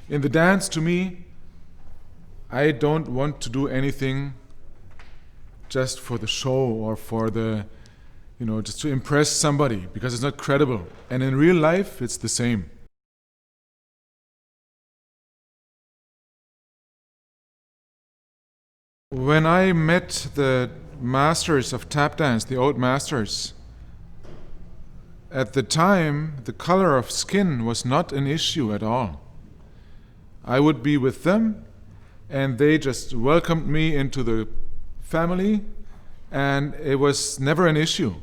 In the dance, to me, I don't want to do anything just for the show or for the, just to impress somebody, because it's not credible. And in real life, it's the same. When I met the masters of tap dance, the old masters, at the time, the color of skin was not an issue at all. I would be with them, and they just welcomed me into the family, and it was never an issue.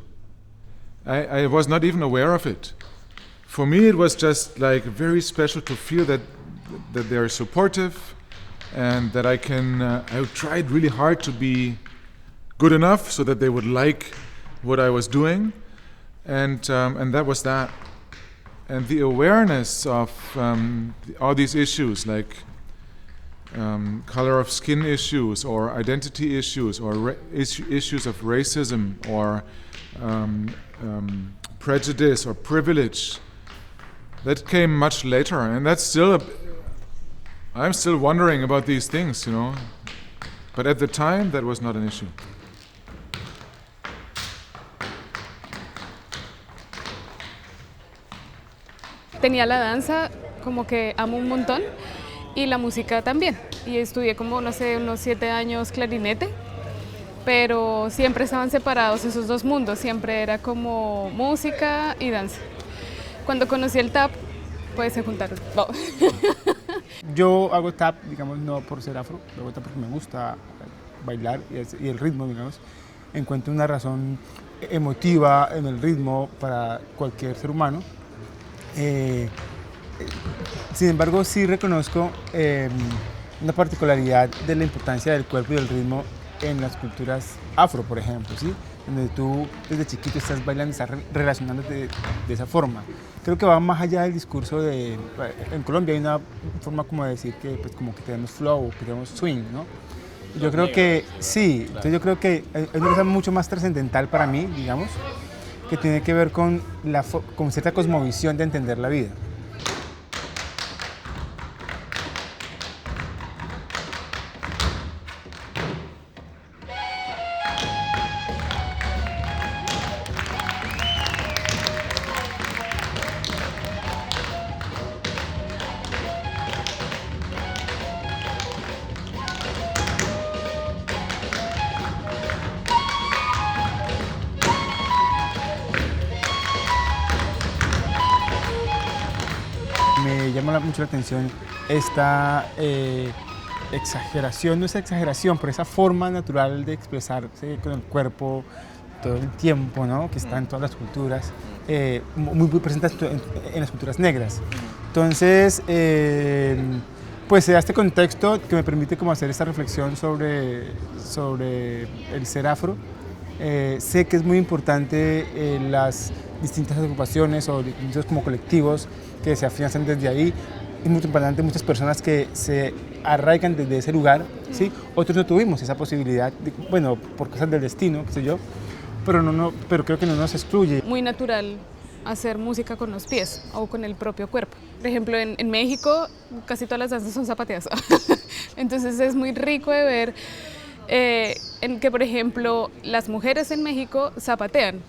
I was not even aware of it. For me, it was just like very special to feel that they're supportive, and that I tried really hard to be good enough so that they would like what I was doing, and that was that. And the awareness of all these issues, like color of skin issues, or identity issues, or issues of racism, or prejudice, or privilege, that came much later. And that's still I'm still wondering about these things, But at the time, that was not an issue. Tenía la danza como que amo un montón y la música también. Y estudié como, no sé, unos 7 años clarinete, pero siempre estaban separados esos dos mundos, siempre era como música y danza. Cuando conocí el tap, pues se juntaron. Oh. Yo hago tap, digamos, no por ser afro, lo hago tap porque me gusta bailar y el ritmo, digamos. Encuentro una razón emotiva en el ritmo para cualquier ser humano. Sin embargo, sí reconozco una particularidad de la importancia del cuerpo y del ritmo en las culturas afro, por ejemplo, ¿sí? Donde tú desde chiquito estás bailando, estás relacionándote de esa forma. Creo que va más allá del discurso de... En Colombia hay una forma como de decir que, pues, como que tenemos flow, que tenemos swing, ¿no? Yo creo que sí, entonces yo creo que hay una cosa mucho más trascendental para mí, digamos, que tiene que ver con cierta cosmovisión de entender la vida. Me llama mucho la atención esta exageración, no es exageración, pero esa forma natural de expresarse con el cuerpo todo el tiempo, ¿no? Que está en todas las culturas, muy presente en las culturas negras. Entonces, pues se da este contexto que me permite como hacer esta reflexión sobre el ser afro. Sé que es muy importante las distintas agrupaciones o distintos como colectivos que se afianzan desde ahí. Es muy importante muchas personas que se arraigan desde ese lugar, ¿sí? Otros no tuvimos esa posibilidad, bueno, por cosas del destino, qué sé yo, pero creo que no nos excluye. Muy natural hacer música con los pies o con el propio cuerpo. Por ejemplo, en México casi todas las danzas son zapateadas. Entonces es muy rico de ver en que, por ejemplo, las mujeres en México zapatean.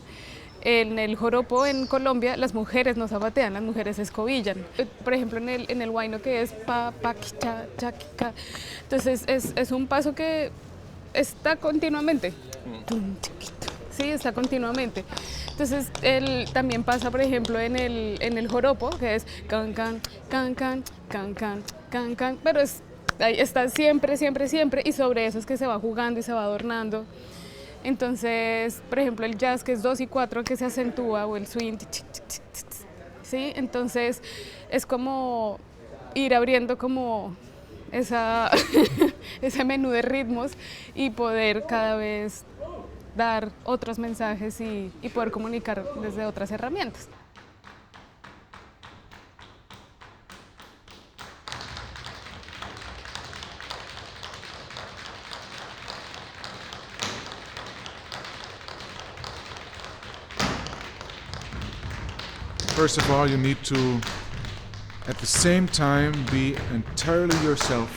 En el joropo en Colombia las mujeres no zapatean, las mujeres escobillan. Por ejemplo, en el huayno, que es pa, pa, cha, cha, ca. Entonces es un paso que está continuamente. Sí, está continuamente. Entonces también pasa, por ejemplo, en el joropo, que es can, can, can, can, can, can, can, can, pero ahí está siempre, siempre, siempre, y sobre eso es que se va jugando y se va adornando. Entonces, por ejemplo, el jazz, que es 2 y 4, que se acentúa, o el swing, ¿sí? Entonces es como ir abriendo como ese menú de ritmos y poder cada vez dar otros mensajes y poder comunicar desde otras herramientas. First of all, you need to at the same time be entirely yourself.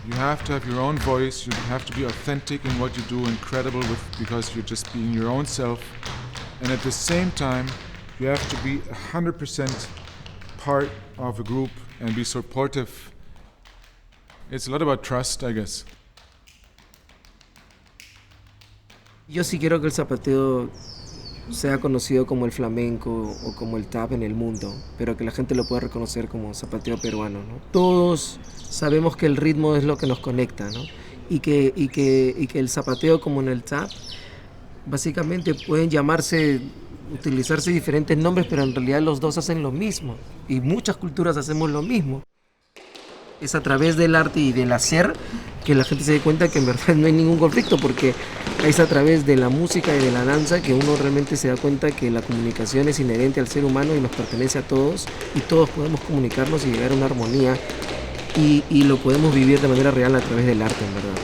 You have to have your own voice, you have to be authentic in what you do and credible because you're just being your own self. And at the same time, you have to be 100% part of a group and be supportive. It's a lot about trust, I guess. Yo sí quiero que el zapateo sea conocido como el flamenco o como el tap en el mundo, pero que la gente lo pueda reconocer como zapateo peruano, ¿no? Todos sabemos que el ritmo es lo que nos conecta, ¿no? Y que el zapateo como en el tap, básicamente pueden utilizarse diferentes nombres, pero en realidad los dos hacen lo mismo, y muchas culturas hacemos lo mismo. Es a través del arte y del hacer que la gente se dé cuenta que en verdad no hay ningún conflicto, porque es a través de la música y de la danza que uno realmente se da cuenta que la comunicación es inherente al ser humano y nos pertenece a todos, y todos podemos comunicarnos y llegar a una armonía, y lo podemos vivir de manera real a través del arte, en verdad.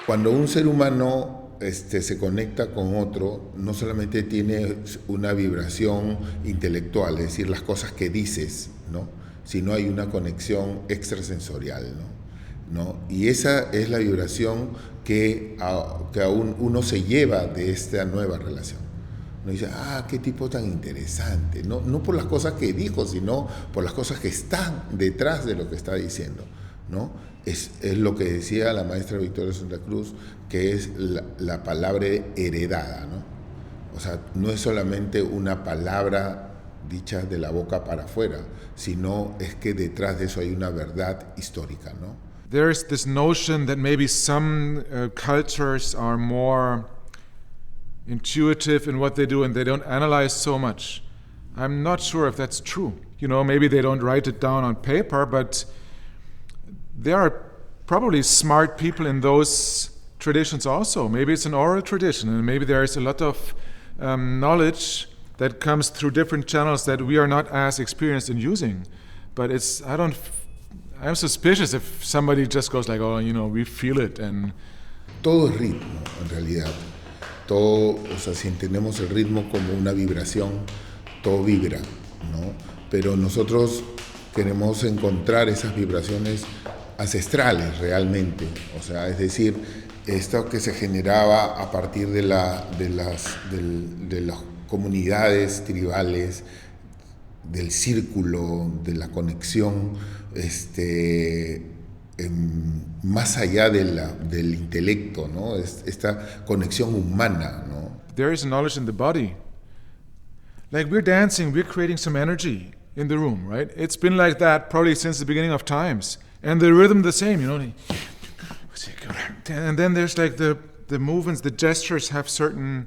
Cuando un ser humano se conecta con otro, no solamente tiene una vibración intelectual, es decir, las cosas que dices, ¿no? Sino hay una conexión extrasensorial, ¿no? Y esa es la vibración que aún uno se lleva de esta nueva relación. Uno dice, qué tipo tan interesante, no por las cosas que dijo, sino por las cosas que están detrás de lo que está diciendo, ¿no? Es lo que decía la maestra Victoria Santa Cruz, que es la palabra heredada, ¿no? O sea, no es solamente una palabra dicha de la boca para afuera, sino es que detrás de eso hay una verdad histórica, ¿no? There's this notion that maybe some cultures are more intuitive in what they do and they don't analyze so much. I'm not sure if that's true. You know, maybe they don't write it down on paper, but there are probably smart people in those traditions also. Maybe it's an oral tradition, and maybe there is a lot of knowledge that comes through different channels that we are not as experienced in using. But I'm suspicious if somebody just goes like, we feel it. And todo es ritmo, en realidad. Todo, o sea, si entendemos el ritmo como una vibración, todo vibra, ¿no? Pero nosotros queremos encontrar esas vibraciones ancestrales realmente, o sea, es decir, esto que se generaba a partir de las comunidades tribales, del círculo, de la conexión, más allá del intelecto, ¿no? Esta conexión humana, ¿no? There is knowledge in the body. Like we're dancing, we're creating some energy in the room, right? It's been like that probably since the beginning of times. And the rhythm the same, And then there's like the movements, the gestures have certain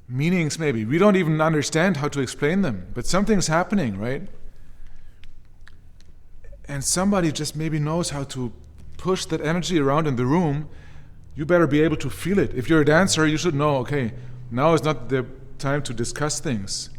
meanings maybe. We don't even understand how to explain them, but something's happening, right? And somebody just maybe knows how to push that energy around in the room. You better be able to feel it. If you're a dancer, you should know, okay, now is not the time to discuss things.